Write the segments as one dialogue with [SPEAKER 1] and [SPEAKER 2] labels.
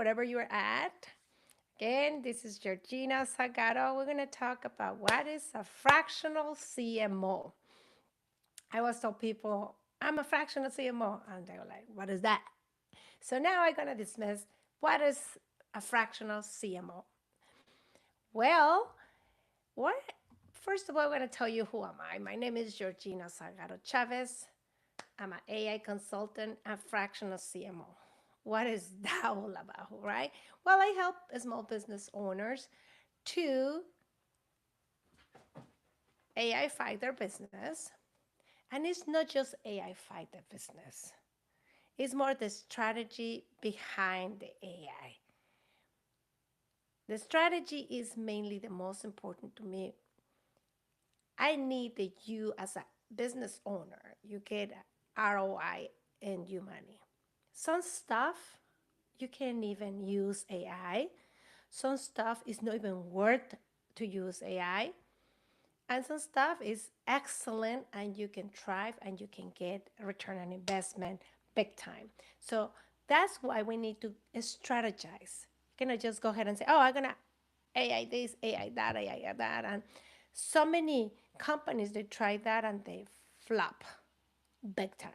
[SPEAKER 1] wherever you're at. Again, this is Georgina Zagato. We're going to talk about what is a fractional CMO. I always tell people, I'm a fractional CMO. And they're like, what is that? So now I'm going to dismiss what is a fractional CMO. Well, what? First of all, I'm going to tell you who am I. My name is Georgina Zagato Chavez. I'm an AI consultant and fractional CMO. What is that all about, right? Well, I help small business owners to AI fight their business. And it's not just AI fight the business, it's more the strategy behind the AI. The strategy is mainly the most important to me. I need that you, as a business owner, you get ROI and you money. Some stuff you can't even use AI. Some stuff is not even worth to use AI. And some stuff is excellent and you can thrive and you can get a return on investment big time. So that's why we need to strategize. You cannot just go ahead and say, oh, I'm going to AI this, AI that, AI that. And so many companies, they try that and they flop big time.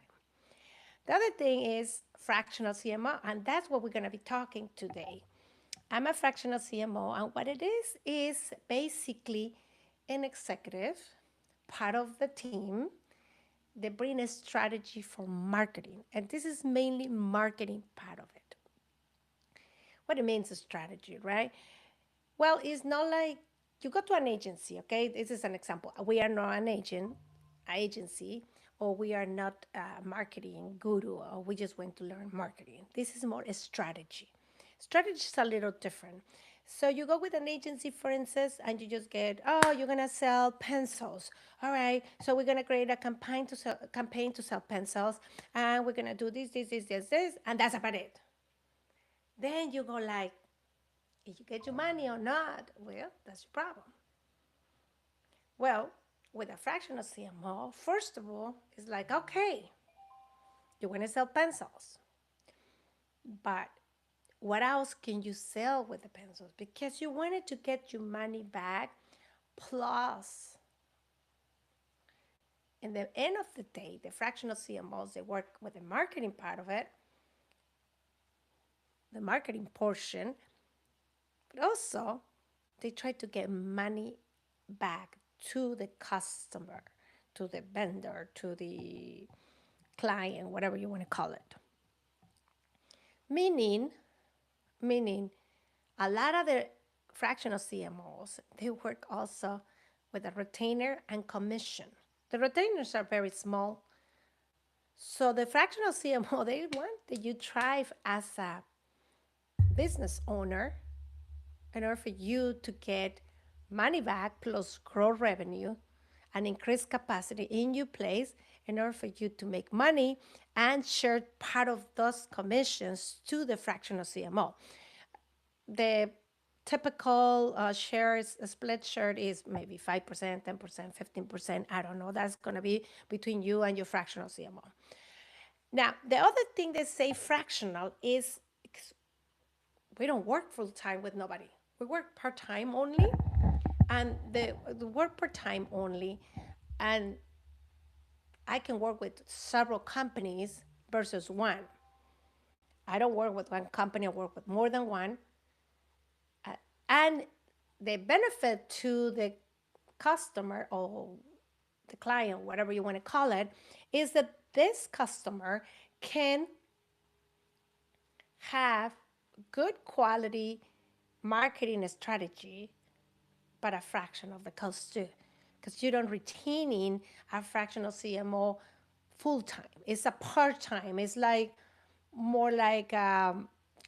[SPEAKER 1] The other thing is fractional CMO, and that's what we're going to be talking today. I'm a fractional CMO, and what it is basically an executive, part of the team. They bring a strategy for marketing, and this is mainly marketing part of it. What it means is strategy, right? Well, it's not like you go to an agency, okay? This is an example. We are not an agency, or we are not a marketing guru, or we just went to learn marketing. This is more a strategy. Strategy is a little different. So you go with an agency, for instance, and you just get, oh, you're gonna sell pencils. All right, so we're gonna create a campaign to sell pencils, and we're gonna do this, and that's about it. Then you go like, if you get your money or not, well, that's your problem. Well, with a fractional CMO, first of all, it's like, okay, you want to sell pencils, but what else can you sell with the pencils? Because you wanted to get your money back, plus, in the end of the day, the fractional CMOs, they work with the marketing part of it, the marketing portion, but also they try to get money back to the customer, to the vendor, to the client, whatever you want to call it. Meaning, meaning a lot of the fractional CMOs, they work also with a retainer and commission. The retainers are very small. So the fractional CMO, they want that you thrive as a business owner in order for you to get money back plus grow revenue and increase capacity in your place in order for you to make money and share part of those commissions to the fractional CMO. The typical shares split share is maybe 5%, 10%, 15%. I don't know. That's going to be between you and your fractional CMO. Now, the other thing they say fractional is we don't work full time with nobody. We work part time only, and the work part time only, and I can work with several companies versus one. I don't work with one company. I work with more than one, and the benefit to the customer or the client, whatever you want to call it, is that this customer can have good quality marketing strategy, but a fraction of the cost too. Because you don't retaining a fractional CMO full time. It's a part time. It's like more like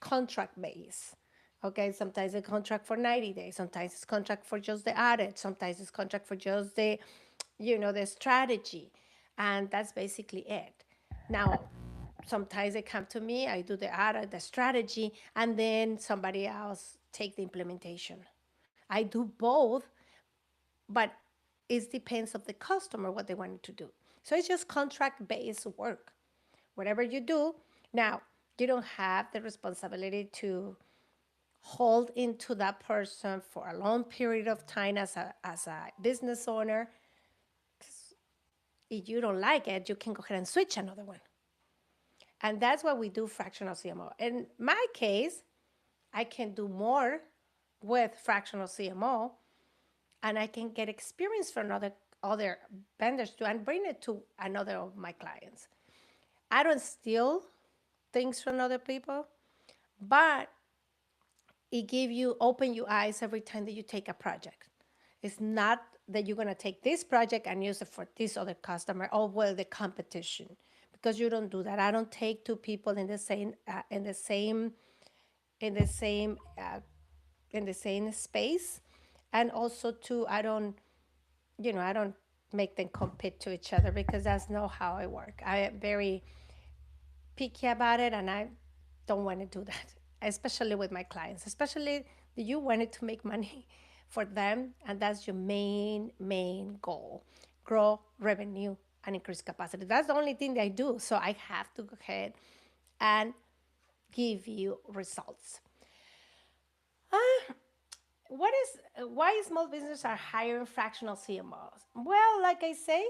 [SPEAKER 1] contract base. Okay, sometimes a contract for 90 days, sometimes it's contract for just the audit, sometimes it's contract for just the strategy. And that's basically it. Now, sometimes they come to me, I do the audit, the strategy, and then somebody else take the implementation. I do both, but it depends of the customer what they want to do. So it's just contract based work. Whatever you do, now you don't have the responsibility to hold into that person for a long period of time as a business owner. If you don't like it, you can go ahead and switch another one. And that's what we do fractional CMO. In my case, I can do more with fractional CMO, and I can get experience from other vendors too and bring it to another of my clients. I don't steal things from other people, but it give you open your eyes every time that you take a project. It's not that you're gonna take this project and use it for this other customer or well the competition, because you don't do that. I don't take two people in the same in the same space, and also too I don't make them compete to each other because that's not how I work. I am very picky about it, and I don't want to do that, especially with my clients, especially you wanted to make money for them, and that's your main goal: grow revenue and increase capacity. That's the only thing that I do, so I have to go ahead and give you results. What is why small businesses are hiring fractional CMOs? Well, like I say,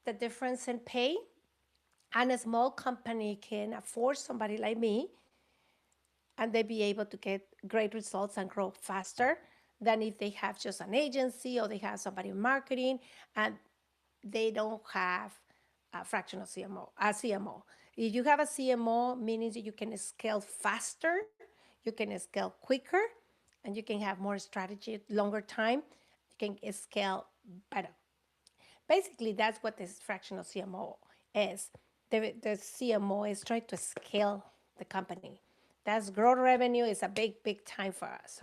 [SPEAKER 1] the difference in pay, and a small company can afford somebody like me, and they be able to get great results and grow faster than if they have just an agency or they have somebody in marketing and they don't have a fractional CMO, a CMO. If you have a CMO, meaning that you can scale faster, you can scale quicker, and you can have more strategy, longer time, you can scale better. Basically, that's what this fractional CMO is. The CMO is trying to scale the company. That's growth revenue is a big time for us.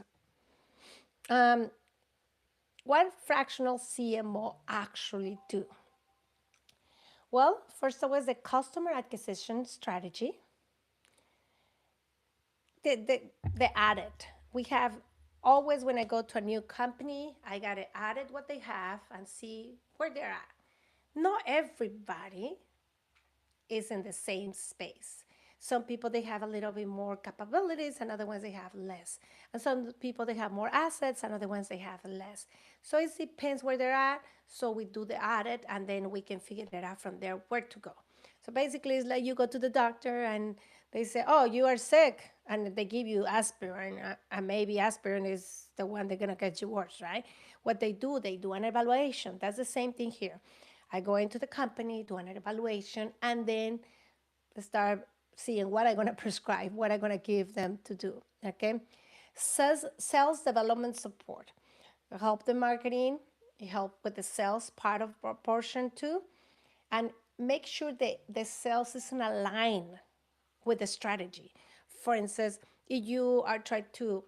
[SPEAKER 1] Um, what fractional CMO actually do? Well, first of all, is the customer acquisition strategy. The audit. We have always when I go to a new company, I gotta audit what they have and see where they're at. Not everybody is in the same space. Some people they have a little bit more capabilities, and other ones they have less. And some people they have more assets, and other ones they have less. So it depends where they're at. So we do the audit, and then we can figure it out from there where to go. So basically, it's like you go to the doctor and they say, "Oh, you are sick," and they give you aspirin, and maybe aspirin is the one they're gonna get you worse, right? What they do an evaluation. That's the same thing here. I go into the company, do an evaluation, and then start seeing what I'm going to prescribe, what I'm going to give them to do. Okay. Sales development support. Help the marketing, help with the sales part of proportion too, and make sure that the sales is in line with the strategy. For instance, if you are trying to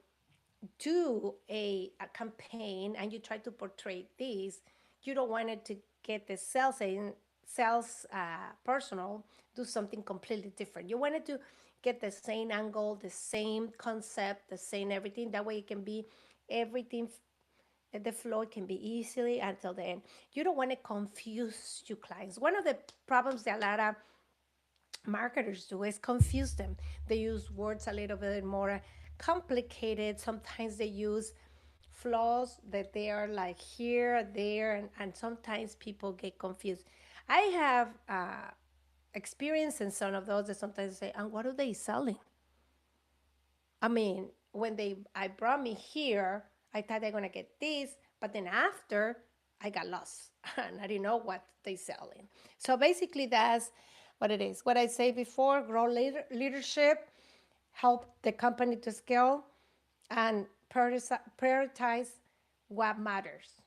[SPEAKER 1] do a campaign and you try to portray this, you don't want it to get the sales personal do something completely different. You want it to get the same angle, the same concept, the same everything. That way it can be everything. The flow can be easily until the end. You don't want to confuse your clients. One of the problems that a lot of marketers do is confuse them. They use words a little bit more complicated. Sometimes they use flaws that they are like here, there, and sometimes people get confused. I have experience in some of those that sometimes say, and what are they selling? I mean, when I brought me here, I thought they're gonna get this, but then after I got lost and I didn't know what they selling. So basically, that's what it is. What I say before: grow leadership, help the company to scale, and prioritize what matters.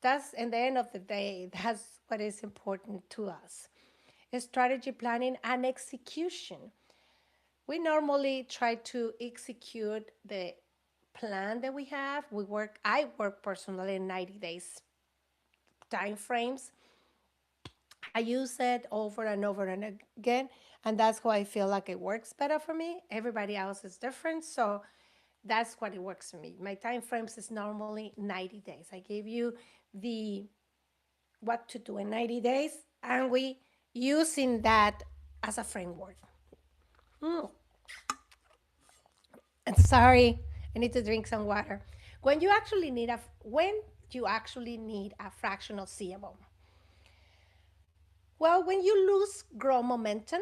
[SPEAKER 1] That's in the end of the day. That's what is important to us. Strategy planning and execution. We normally try to execute the plan that we have. I work personally in 90 days time frames. I use it over and over and again, and that's why I feel like it works better for me. Everybody else is different, so that's what it works for me. My time frames is normally 90 days. I give you the what to do in 90 days, and we using that as a framework. Mm. And sorry, I need to drink some water. When you actually need a fractional CMO? Well, when you lose grow momentum,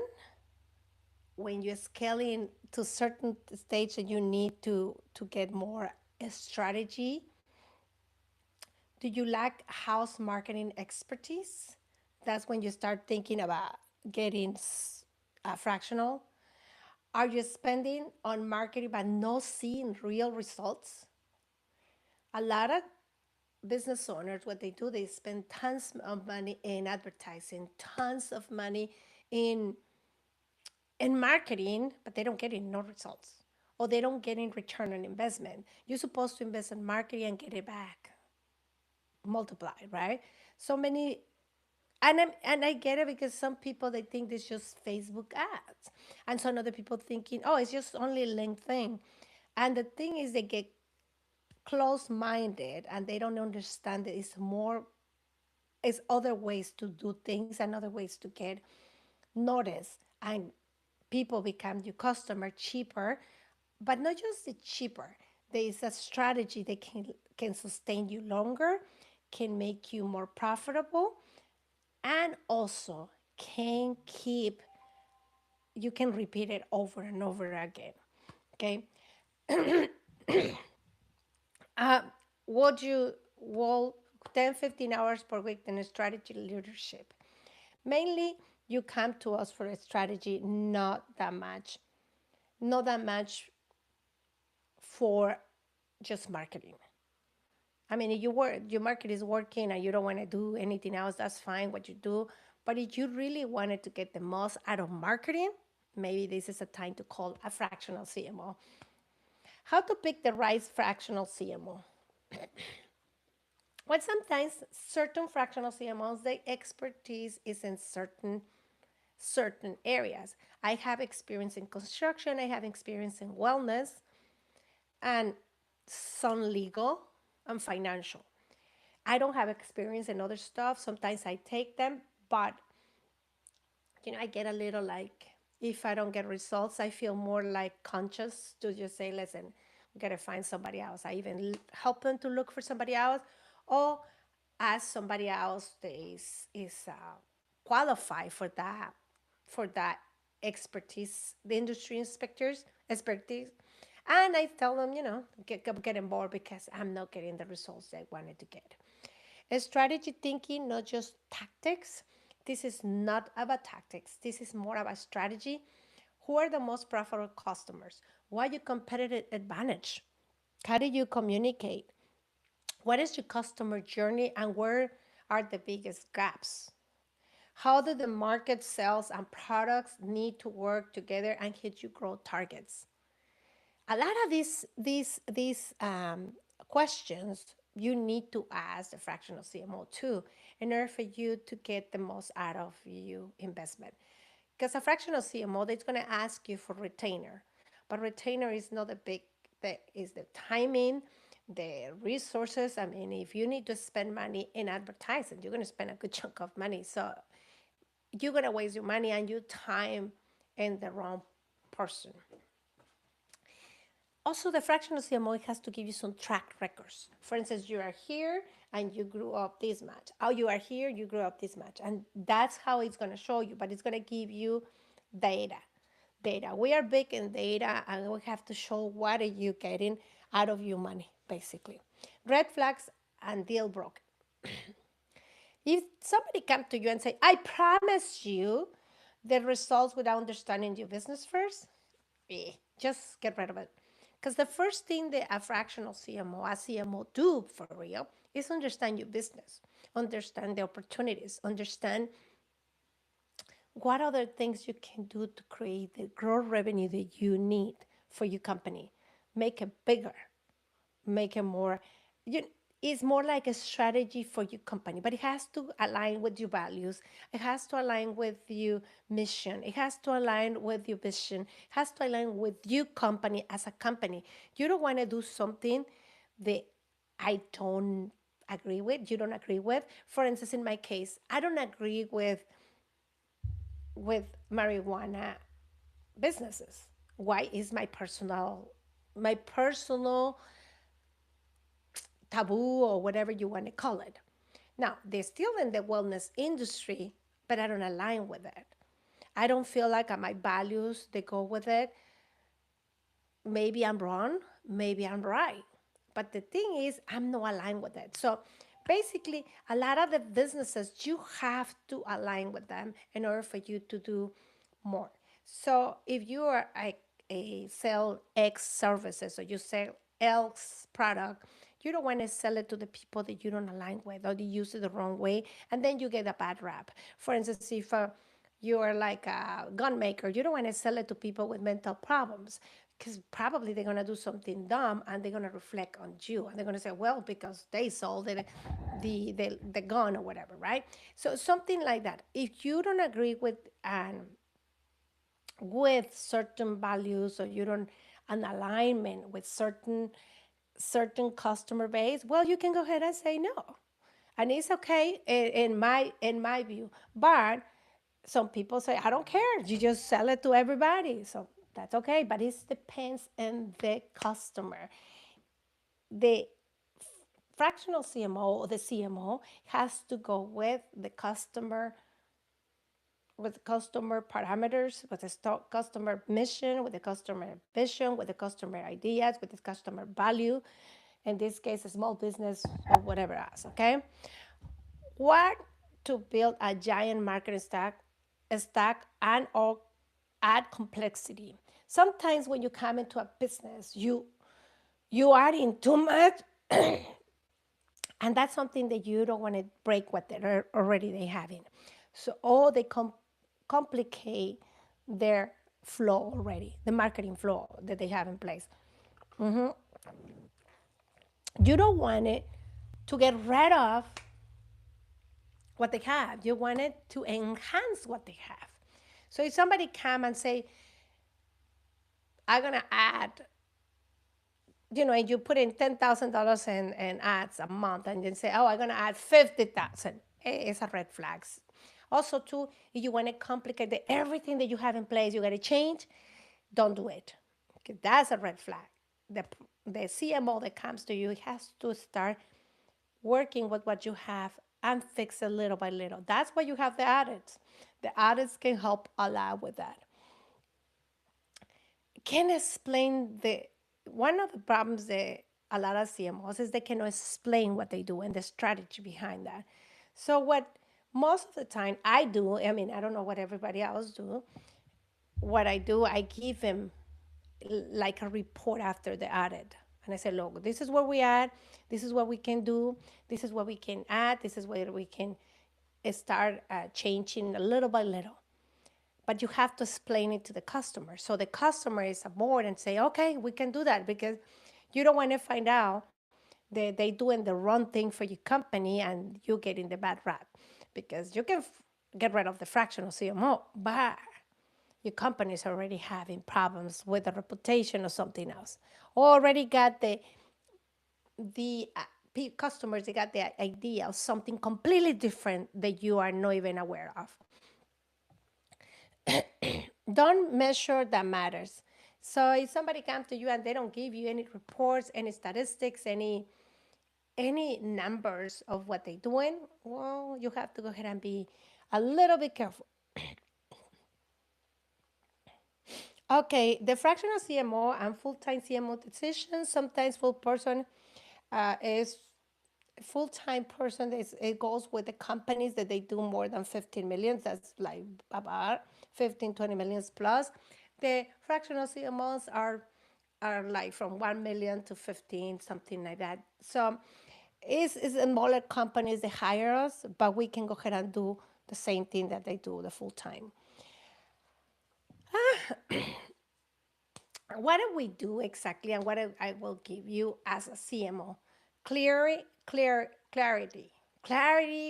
[SPEAKER 1] when you're scaling to certain stage and you need to get more strategy, do you lack house marketing expertise? That's when you start thinking about getting a fractional. Are you spending on marketing but not seeing real results? A lot of business owners, what they do, they spend tons of money in advertising, tons of money in in marketing, but they don't get in no results, or they don't get in return on investment. You're supposed to invest in marketing and get it back, multiply, right? So many, and I get it because some people they think it's just Facebook ads, and some other people thinking, oh, it's just only LinkedIn, and the thing is they get close-minded and they don't understand that it's more, it's other ways to do things and other ways to get noticed, and people become your customer cheaper, but not just the cheaper. There is a strategy that can sustain you longer, can make you more profitable, and also can keep, you can repeat it over and over again. Okay. uh, would you, well, 10, 15 hours per week in strategy leadership? Mainly you come to us for a strategy, not that much for just marketing. I mean, if your market is working and you don't want to do anything else, that's fine what you do. But if you really wanted to get the most out of marketing, maybe this is a time to call a fractional CMO. How to pick the right fractional CMO? Well, sometimes certain fractional CMOs, the expertise is in certain areas. I have experience in construction, I have experience in wellness, and some legal and financial. I don't have experience in other stuff. Sometimes I take them, but I get a little like, if I don't get results, I feel more like conscious to just say, listen, we gotta find somebody else. I even help them to look for somebody else, or ask somebody else that is qualified for that expertise, the industry inspectors expertise. And I tell them, get on board because I'm not getting the results I wanted to get. Strategy thinking, not just tactics. This is not about tactics. This is more about strategy. Who are the most profitable customers? What are your competitive advantage? How do you communicate? What is your customer journey and where are the biggest gaps? How do the market sales and products need to work together and hit your growth targets? A lot of these questions you need to ask the fractional CMO too, in order for you to get the most out of your investment. Because a fractional CMO, they're going to ask you for retainer, but retainer is not a big. That is the timing, the resources. I mean, if you need to spend money in advertising, you're going to spend a good chunk of money. So you're going to waste your money and your time in the wrong person. Also, the fractional CMO has to give you some track records. For instance, you are here and you grew up this much. Oh, you are here, you grew up this much. And that's how it's going to show you, but it's going to give you data. Data. We are big in data and we have to show what are you getting out of your money, basically. Red flags and deal broken. If somebody come to you and say, I promise you the results without understanding your business first, just get rid of it. Because the first thing that a fractional CMO, a CMO do for real is understand your business, understand the opportunities, understand what other things you can do to create the growth revenue that you need for your company. Make it bigger, make it more. You, it's more like a strategy for your company, but it has to align with your values. It has to align with your mission. It has to align with your vision. It has to align with your company as a company. You don't want to do something that I don't agree with, you don't agree with. For instance, in my case, I don't agree with marijuana businesses. Why is my personal? my personal taboo or whatever you want to call it. Now, they're still in the wellness industry, but I don't align with it. I don't feel like my values they go with it. Maybe I'm wrong, maybe I'm right. But the thing is, I'm not aligned with it. So basically, a lot of the businesses, you have to align with them in order for you to do more. So if you are a sell X services or you sell X product, you don't want to sell it to the people that you don't align with or they use it the wrong way, and then you get a bad rap. For instance, if you are like a gun maker, you don't want to sell it to people with mental problems because probably they're going to do something dumb and they're going to reflect on you and they're going to say, well, because they sold it, the gun or whatever, right? So something like that. If you don't agree with certain values or you don't an alignment with certain customer base, well, you can go ahead and say no, and it's okay in my view. But some people say, I don't care, you just sell it to everybody, so that's okay. But it depends on the customer. The fractional CMO or the CMO has to go with customer parameters, with the customer mission, with the customer vision, with the customer ideas, with the customer value. In this case, a small business or whatever else. Okay, what to build a giant marketing stack and or add complexity. Sometimes when you come into a business, you are in too much, and that's something that you don't want to break what they're already they having. So all they complicate their flow already, the marketing flow that they have in place. You don't want it to get rid of what they have. You want it to enhance what they have. So if somebody come and say, I'm gonna add, and you put in $10,000 in ads a month, and then say, oh, I'm gonna add 50,000. It's a red flag. Also, too, if you want to complicate everything that you have in place, you got to change. Don't do it. Okay, that's a red flag. The the CMO that comes to you has to start working with what you have and fix it little by little. That's why you have the audits. The audits can help a lot with that. Can explain the one of the problems that a lot of CMOs is they cannot explain what they do and the strategy behind that. So what most of the time I do, I mean, I don't know what everybody else do. What I do, I give them like a report after the audit. And I say, look, this is where we at. This is what we can do. This is what we can add. This is where we can start changing a little by little. But you have to explain it to the customer. So the customer is aboard and say, okay, we can do that, because you don't want to find out that they doing the wrong thing for your company and you getting the bad rap. Because you can get rid of the fractional CMO, but your company is already having problems with the reputation or something else. Already got the customers, they got the idea of something completely different that you are not even aware of. Don't measure that matters. So if somebody comes to you and they don't give you any reports, any statistics, any numbers of what they're doing, well, you have to go ahead and be a little bit careful. Okay, the fractional CMO and full-time CMO decisions. Sometimes full person is full-time person is it goes with the companies that they do more than 15 million. That's like about 15, 20 millions plus. The fractional CMOs are like from 1 million to 15, something like that. So it's smaller companies that hire us, but we can go ahead and do the same thing that they do the full time. What do we do exactly, and what I will give you as a CMO? Clarity,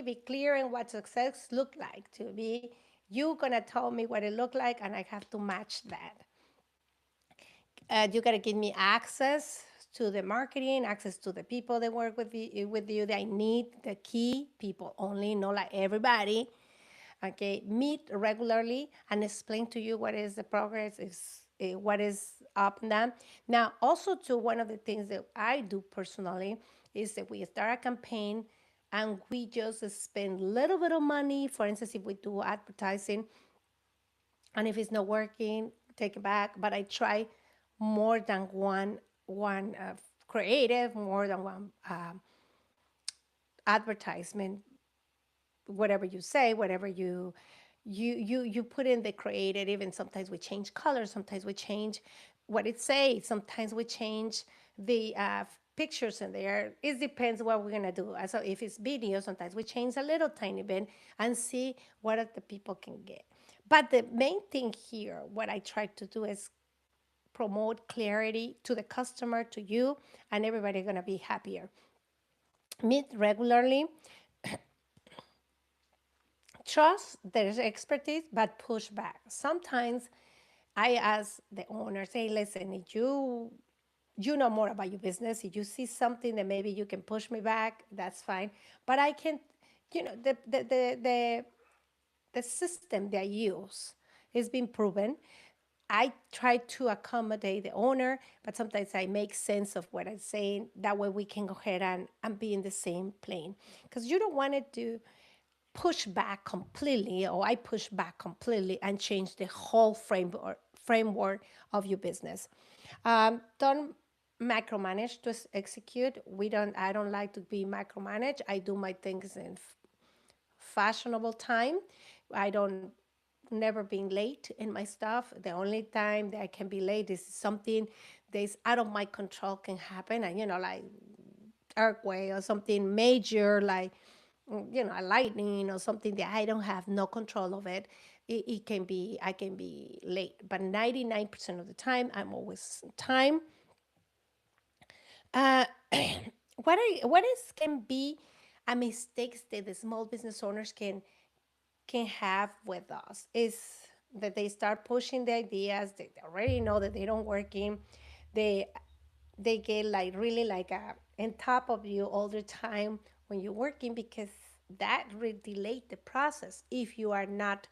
[SPEAKER 1] be clear in what success look like. To be, you gonna tell me what it look like, and I have to match that. You gotta give me access to the marketing, access to the people that work with you. That I need the key people only, not like everybody. Okay, meet regularly and explain to you what is the progress, is what is up and down. Now, also too, one of the things that I do personally is that we start a campaign and we just spend a little bit of money. For instance, if we do advertising, and if it's not working, take it back. But I try more than one creative, more than one advertisement, whatever you say, whatever you put in the creative. Even sometimes we change colors, sometimes we change what it says, sometimes we change the pictures in there. It depends what we're gonna do. So if it's video, sometimes we change a little tiny bit and see what the people can get. But the main thing here, what I try to do is promote clarity to the customer, to you, and everybody gonna be happier. Meet regularly, trust their expertise, but push back. Sometimes I ask the owner, say, listen, if you know more about your business, if you see something that maybe you can push me back, that's fine. But I can, the system they use is being proven. I try to accommodate the owner, but sometimes I make sense of what I'm saying. That way we can go ahead and be in the same plane. Because you don't want it to push back completely, or I push back completely and change the whole framework of your business. Don't micromanage to execute. We don't. I don't like to be micromanaged. I do my things in fashionable time. I don't never being late in my stuff. The only time that I can be late is something that's out of my control can happen, and like earthquake or something major, like a lightning or something that I don't have no control of it. It can be I can be late, but 99% of the time I'm always on time. Uh, what is can be a mistakes that the small business owners can have with us is that they start pushing the ideas. They already know that they don't working. They they get like really like on top of you all the time when you're working, because that really delay the process if you are not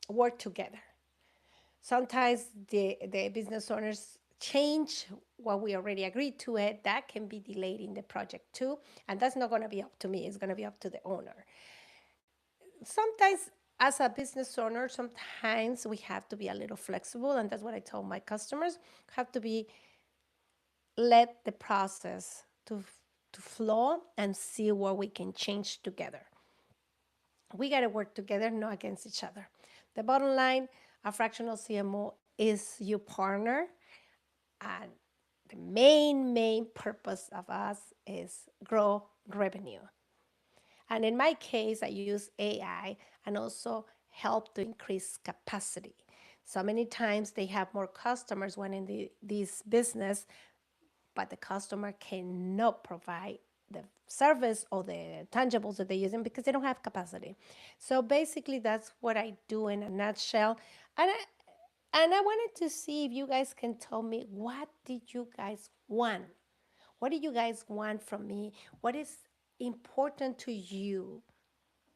[SPEAKER 1] work together. Sometimes the business owners change what we already agreed to it. That can be delayed in the project too, and that's not going to be up to me. It's going to be up to the owner. Sometimes as a business owner, sometimes we have to be a little flexible, and that's what I tell my customers. Have to be let the process to flow and see what we can change together. We got to work together, not against each other. The bottom line, a fractional CMO is your partner, and the main purpose of us is grow revenue. And in my case, I use AI and also help to increase capacity. So many times they have more customers when in this business, but the customer cannot provide the service or the tangibles that they're using because they don't have capacity. So basically, that's what I do in a nutshell. And I wanted to see if you guys can tell me, what did you guys want? What do you guys want from me? What is important to you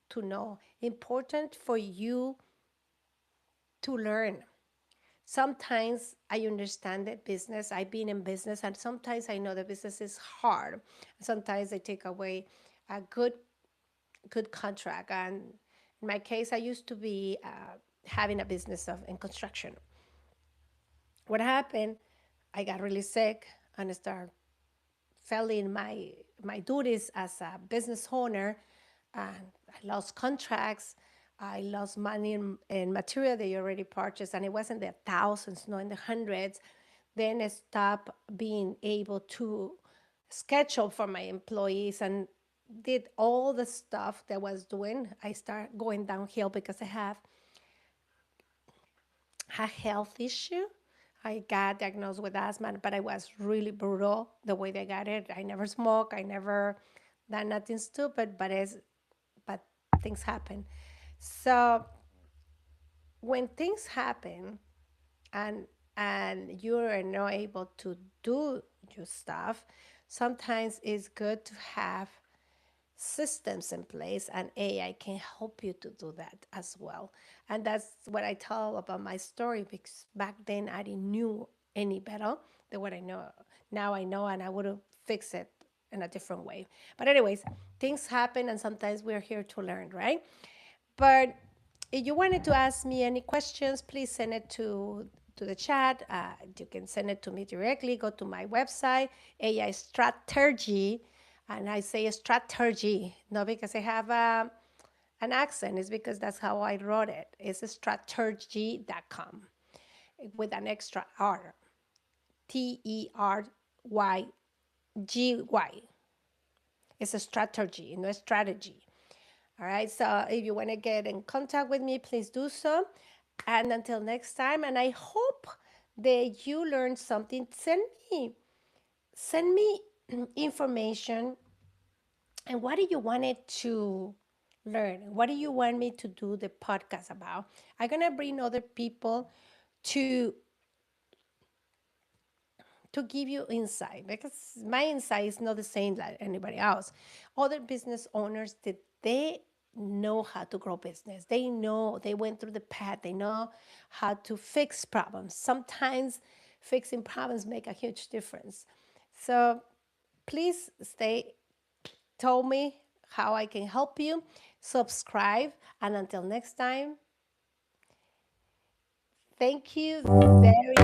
[SPEAKER 1] to know? Important for you to learn? Sometimes I understand the business. I've been in business, and sometimes I know the business is hard. Sometimes they take away a good contract. And in my case, I used to be having a business of in construction. What happened? I got really sick and I started failing my duties as a business owner, and I lost contracts. I lost money in material they already purchased, and it wasn't the thousands, no, in the hundreds. Then I stopped being able to schedule for my employees and did all the stuff that I was doing. I start going downhill because I have a health issue. I got diagnosed with asthma, but I was really brutal the way they got it. I never smoke. I never done nothing stupid, but things happen. So when things happen and and you are not able to do your stuff, sometimes it's good to have systems in place, and AI can help you to do that as well. And that's what I tell about my story, because back then I didn't knew any better than what I know now. I know, and I would have fixed it in a different way. But anyways, things happen, and sometimes we're here to learn, right? But if you wanted to ask me any questions, please send it to the chat. You can send it to me directly. Go to my website, AI Strategy, and I say strategy, not because I have an accent. It's because that's how I wrote it. It's strategy.com with an extra R, TERYGY. It's a strategy, no strategy. All right. So if you want to get in contact with me, please do so. And until next time, and I hope that you learned something. Send me information. And what do you want it to learn? What do you want me to do the podcast about? I'm gonna bring other people to give you insight, because my insight is not the same like anybody else. Other business owners, that they know how to grow business. They know, they went through the path. They know how to fix problems. Sometimes fixing problems make a huge difference. So please stay. Tell me how I can help you. Subscribe, and until next time, thank you very,